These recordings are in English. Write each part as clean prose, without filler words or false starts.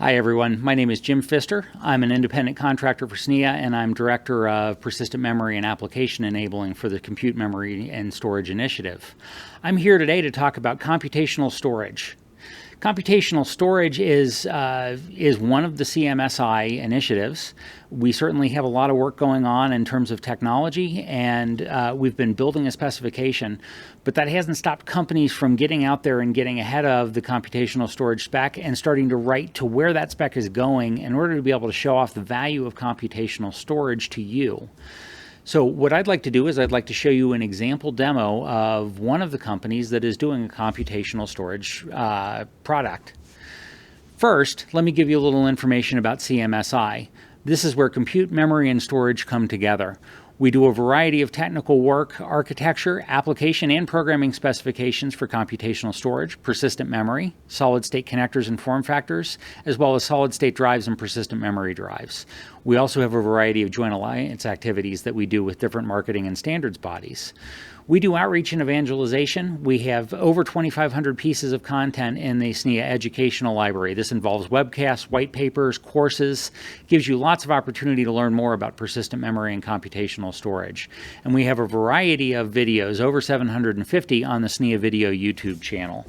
Hi everyone, my name is Jim Pfister. I'm an independent contractor for SNIA and I'm Director of Persistent Memory and Application Enabling for the Compute Memory and Storage Initiative. I'm here today to talk about computational storage. Computational storage is one of the CMSI initiatives. We certainly have a lot of work going on in terms of technology, and we've been building a specification, but that hasn't stopped companies from getting out there and getting ahead of the computational storage spec and starting to write to where that spec is going in order to be able to show off the value of computational storage to you. So what I'd like to do is I'd like to show you an example demo of one of the companies that is doing a computational storage product. First, let me give you a little information about CMSI. This is where compute, memory, and storage come together. We do a variety of technical work, architecture, application, and programming specifications for computational storage, persistent memory, solid-state connectors and form factors, as well as solid-state drives and persistent memory drives. We also have a variety of joint alliance activities that we do with different marketing and standards bodies. We do outreach and evangelization. We have over 2,500 pieces of content in the SNIA educational library. This involves webcasts, white papers, courses, gives you lots of opportunity to learn more about persistent memory and computational storage. And we have a variety of videos, over 750 on the SNIA Video YouTube channel.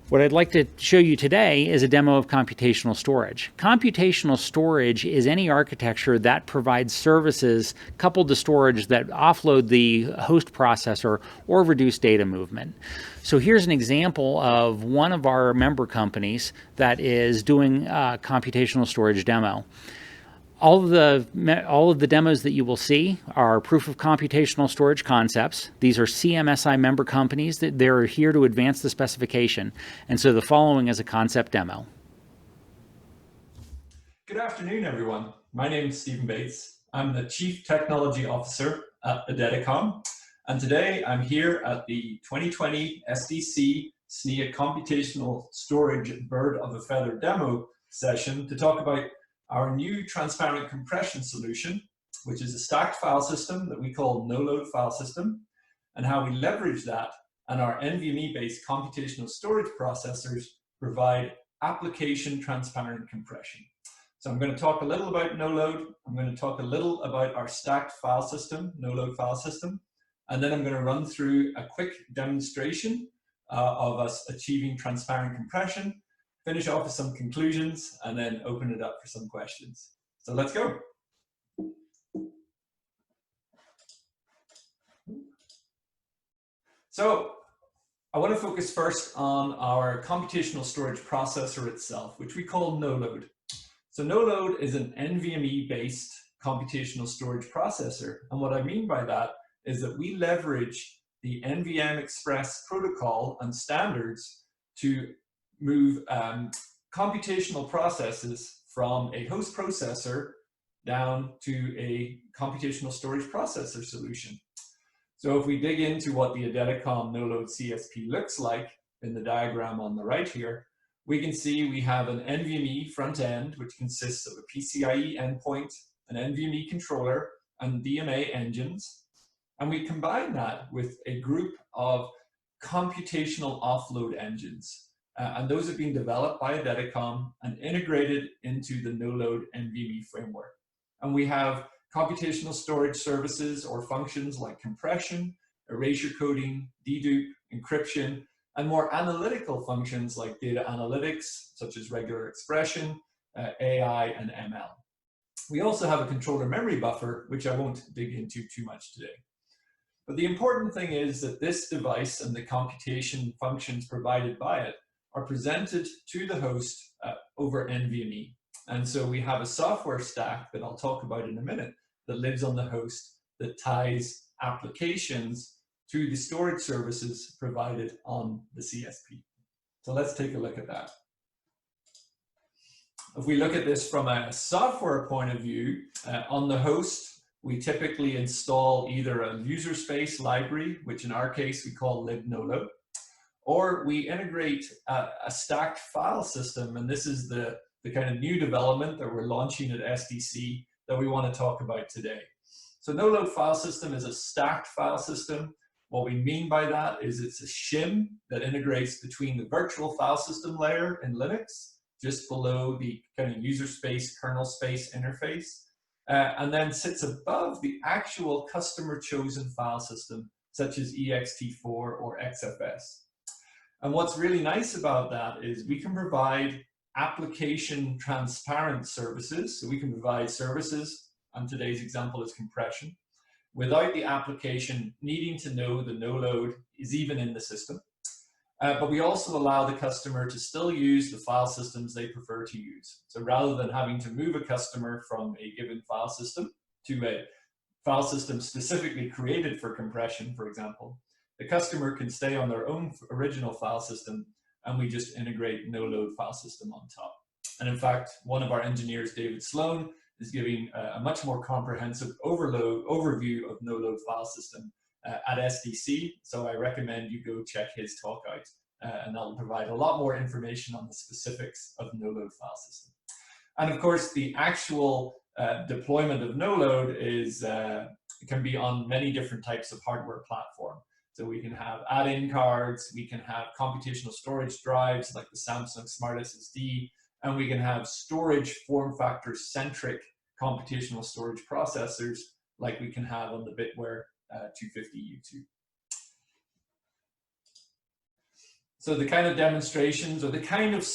What I'd like to show you today is a demo of computational storage. Computational storage is any architecture that provides services coupled to storage that offload the host processor or reduce data movement. So here's an example of one of our member companies that is doing a computational storage demo. All of the demos that you will see are proof of computational storage concepts. These are CMSI member companies that they're here to advance the specification. And so the following is a concept demo. Good afternoon, everyone. My name is Stephen Bates. I'm the Chief Technology Officer at Eideticom. And today I'm here at the 2020 SDC SNIA Computational Storage Bird of a Feather demo session to talk about our new transparent compression solution, which is a stacked file system that we call no-load file system, and how we leverage that and our NVMe-based computational storage processors provide application transparent compression. So I'm going to talk a little about no-load, I'm going to talk a little about our stacked file system, no-load file system, and then I'm going to run through a quick demonstration of us achieving transparent compression, finish off with some conclusions, and then open it up for some questions. So let's go. So I want to focus first on our computational storage processor itself, which we call no-load. So no-load is an NVMe-based computational storage processor. And what I mean by that is that we leverage the NVM Express protocol and standards to move computational processes from a host processor down to a computational storage processor solution. So if we dig into what the Eideticom no-load CSP looks like in the diagram on the right here, we can see we have an NVMe front end, which consists of a PCIe endpoint, an NVMe controller, and DMA engines. And we combine that with a group of computational offload engines. And those have been developed by Eideticom and integrated into the no-load NVMe framework. And we have computational storage services or functions like compression, erasure coding, dedupe, encryption, and more analytical functions like data analytics, such as regular expression, AI, and ML. We also have a controller memory buffer, which I won't dig into too much today. But the important thing is that this device and the computation functions provided by it are presented to the host over NVMe. And so we have a software stack that I'll talk about in a minute that lives on the host that ties applications to the storage services provided on the CSP. So let's take a look at that. If we look at this from a software point of view, on the host, we typically install either a user space library, which in our case we call libnoload, or we integrate a stacked file system, and this is the kind of new development that we're launching at SDC that we want to talk about today. So no-load file system is a stacked file system. What we mean by that is it's a shim that integrates between the virtual file system layer in Linux just below the kind of user space, kernel space interface, and then sits above the actual customer chosen file system, such as ext4 or XFS. And what's really nice about that is we can provide application transparent services. So we can provide services, and today's example is compression, without the application needing to know the no load is even in the system. But we also allow the customer to still use the file systems they prefer to use. So rather than having to move a customer from a given file system to a file system specifically created for compression, for example, the customer can stay on their own original file system, and we just integrate no-load file system on top. And in fact, one of our engineers, David Sloan, is giving a much more comprehensive overview of no-load file system at SDC. So I recommend you go check his talk out, and that will provide a lot more information on the specifics of no-load file system. And of course, the actual deployment of no-load can be on many different types of hardware platform. So we can have add-in cards, we can have computational storage drives like the Samsung Smart SSD, and we can have storage form factor centric computational storage processors like we can have on the Bitware 250U2. So the kind of demonstrations or the kind of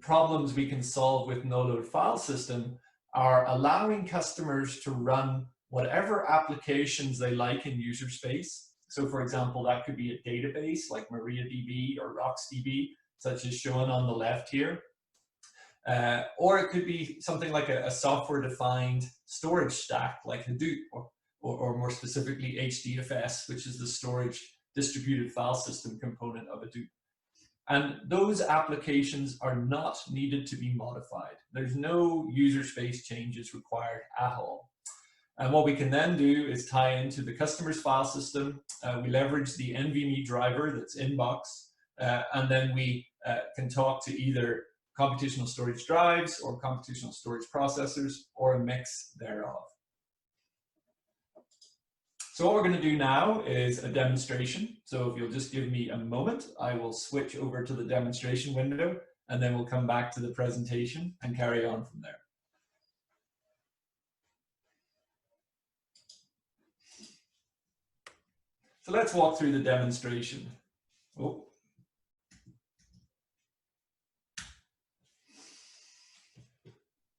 problems we can solve with no-load file system are allowing customers to run whatever applications they like in user space. So for example, that could be a database like MariaDB or RocksDB, such as shown on the left here. Or it could be something like a software-defined storage stack like Hadoop, or more specifically HDFS, which is the storage distributed file system component of Hadoop. And those applications are not needed to be modified. There's no user space changes required at all. And what we can then do is tie into the customer's file system. We leverage the NVMe driver that's in box, and then we can talk to either computational storage drives or computational storage processors, or a mix thereof. So what we're going to do now is a demonstration. So if you'll just give me a moment, I will switch over to the demonstration window, and then we'll come back to the presentation and carry on from there. So let's walk through the demonstration. Oh.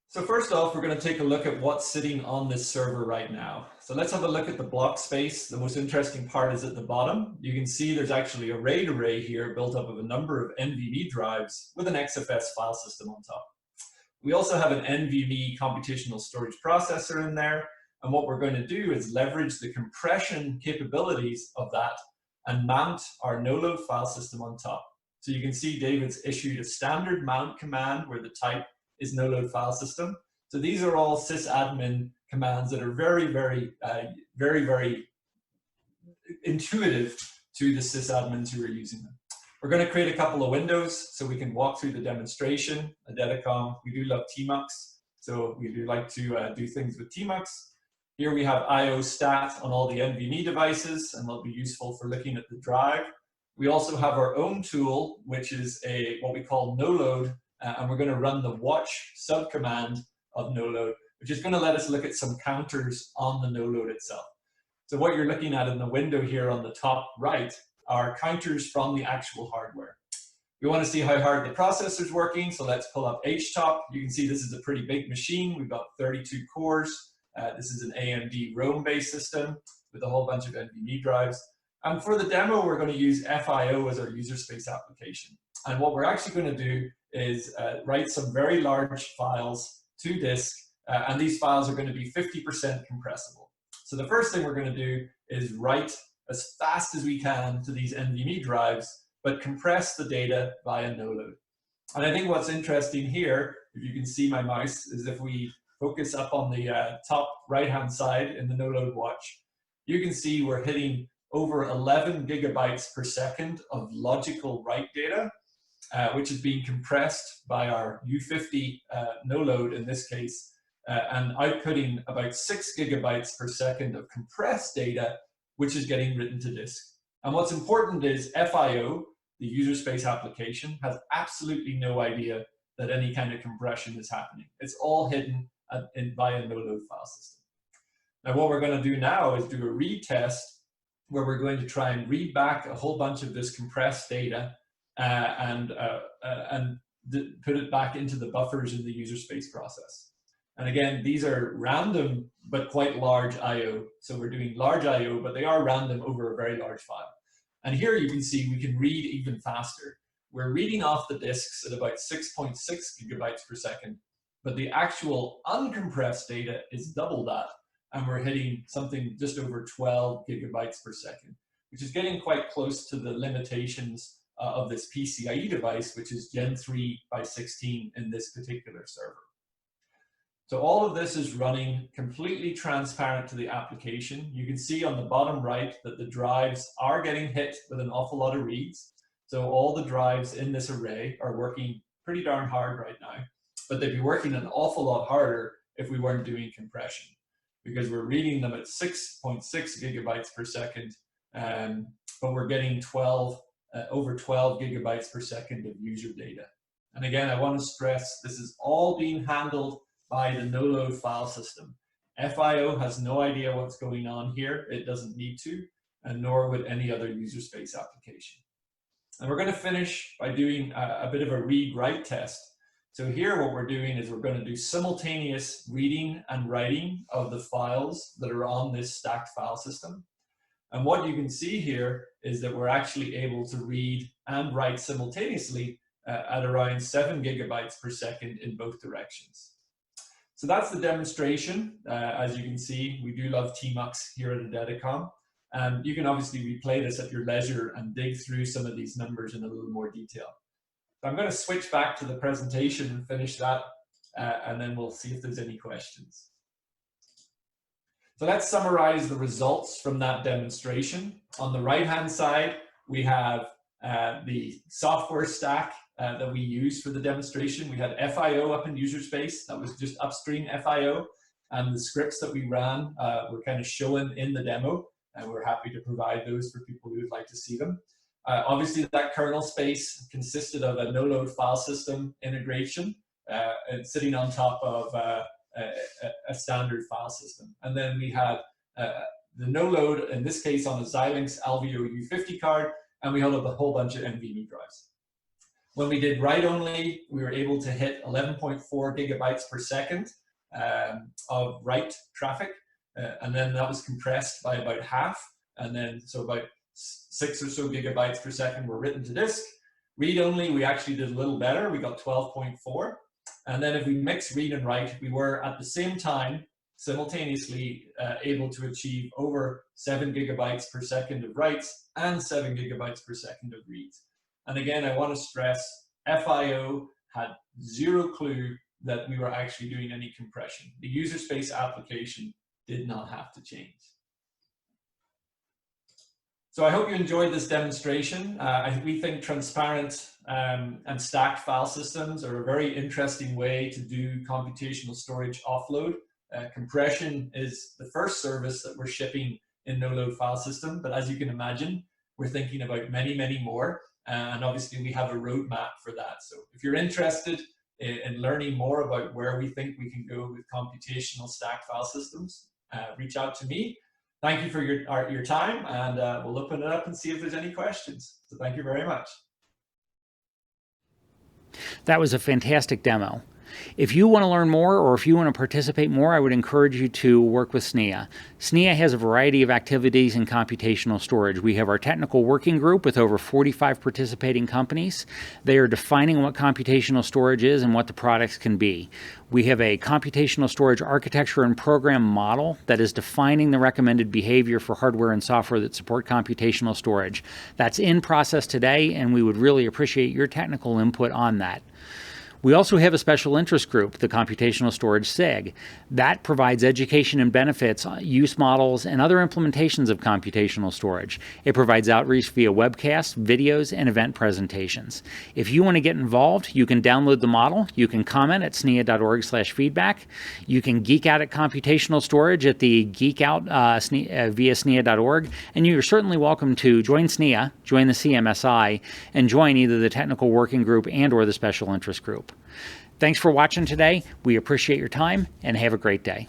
So first off, we're going to take a look at what's sitting on this server right now. So let's have a look at the block space. The most interesting part is at the bottom. You can see there's actually a RAID array here built up of a number of NVMe drives with an XFS file system on top. We also have an NVMe computational storage processor in there. And what we're going to do is leverage the compression capabilities of that and mount our no-load file system on top. So you can see David's issued a standard mount command where the type is no-load file system. So these are all sysadmin commands that are very, very intuitive to the sysadmins who are using them. We're going to create a couple of windows so we can walk through the demonstration. Eideticom, we do love tmux, so we do like to do things with tmux. Here we have IO stat on all the NVMe devices, and they'll be useful for looking at the drive. We also have our own tool, which is what we call no-load, and we're going to run the watch subcommand of no-load, which is going to let us look at some counters on the no-load itself. So what you're looking at in the window here on the top right are counters from the actual hardware. We want to see how hard the processor's working, so let's pull up HTOP. You can see this is a pretty big machine. We've got 32 cores. This is an AMD Rome-based system with a whole bunch of NVMe drives. And for the demo, we're going to use FIO as our user space application. And what we're actually going to do is write some very large files to disk, and these files are going to be 50% compressible. So the first thing we're going to do is write as fast as we can to these NVMe drives, but compress the data via no-load. And I think what's interesting here, if you can see my mouse, is if we focus up on the top right-hand side in the no-load watch, you can see we're hitting over 11 gigabytes per second of logical write data, which is being compressed by our U50 no-load in this case, and outputting about 6 gigabytes per second of compressed data, which is getting written to disk. And what's important is FIO, the user space application, has absolutely no idea that any kind of compression is happening. It's all hidden via a no-load file system. Now what we're going to do now is do a read test where we're going to try and read back a whole bunch of this compressed data and put it back into the buffers in the user space process. And again, these are random but quite large I/O. So we're doing large I/O, but they are random over a very large file. And here you can see we can read even faster. We're reading off the disks at about 6.6 gigabytes per second, but the actual uncompressed data is double that, and we're hitting something just over 12 gigabytes per second, which is getting quite close to the limitations of this PCIe device, which is Gen 3 by 16 in this particular server. So all of this is running completely transparent to the application. You can see on the bottom right that the drives are getting hit with an awful lot of reads. So all the drives in this array are working pretty darn hard right now, but they'd be working an awful lot harder if we weren't doing compression, because we're reading them at 6.6 gigabytes per second, but we're getting over 12 gigabytes per second of user data. And again, I want to stress this is all being handled by the no-load file system. FIO has no idea what's going on here. It doesn't need to, and nor would any other user space application. And we're going to finish by doing a bit of a read-write test. So here what we're doing is we're going to do simultaneous reading and writing of the files that are on this stacked file system. And what you can see here is that we're actually able to read and write simultaneously at around 7 gigabytes per second in both directions. So that's the demonstration. As you can see, we do love TMUX here at Eideticom. You can obviously replay this at your leisure and dig through some of these numbers in a little more detail. So I'm going to switch back to the presentation and finish that, and then we'll see if there's any questions. So let's summarize the results from that demonstration. On the right-hand side, we have the software stack that we used for the demonstration. We had FIO up in user space. That was just upstream FIO. And the scripts that we ran were kind of shown in the demo. And we're happy to provide those for people who would like to see them. Obviously, that kernel space consisted of a no-load file system integration and sitting on top of a standard file system. And then we had the no-load, in this case, on a Xilinx Alveo U50 card, and we had a whole bunch of NVMe drives. When we did write-only, we were able to hit 11.4 gigabytes per second of write traffic. And then that was compressed by about half. And then, so about 6 or so gigabytes per second were written to disk. Read only, we actually did a little better. We got 12.4. And then if we mix read and write, we were at the same time simultaneously able to achieve over 7 gigabytes per second of writes and 7 gigabytes per second of reads. And again, I want to stress, FIO had zero clue that we were actually doing any compression. The user space application did not have to change. So I hope you enjoyed this demonstration. We think transparent and stacked file systems are a very interesting way to do computational storage offload. Compression is the first service that we're shipping in no-load file system, but as you can imagine, we're thinking about many, many more. And obviously we have a roadmap for that. So if you're interested in learning more about where we think we can go with computational stacked file systems, reach out to me. Thank you for your time, and we'll open it up and see if there's any questions. So thank you very much. That was a fantastic demo. If you want to learn more or if you want to participate more, I would encourage you to work with SNIA. SNIA has a variety of activities in computational storage. We have our technical working group with over 45 participating companies. They are defining what computational storage is and what the products can be. We have a computational storage architecture and program model that is defining the recommended behavior for hardware and software that support computational storage. That's in process today, and we would really appreciate your technical input on that. We also have a special interest group, the Computational Storage SIG. That provides education and benefits, use models, and other implementations of computational storage. It provides outreach via webcasts, videos, and event presentations. If you want to get involved, you can download the model. You can comment at snia.org/feedback. You can geek out at computational storage at the Geek Out via snia.org. And you're certainly welcome to join SNIA, join the CMSI, and join either the technical working group and or the special interest group. Thanks for watching today. We appreciate your time and have a great day.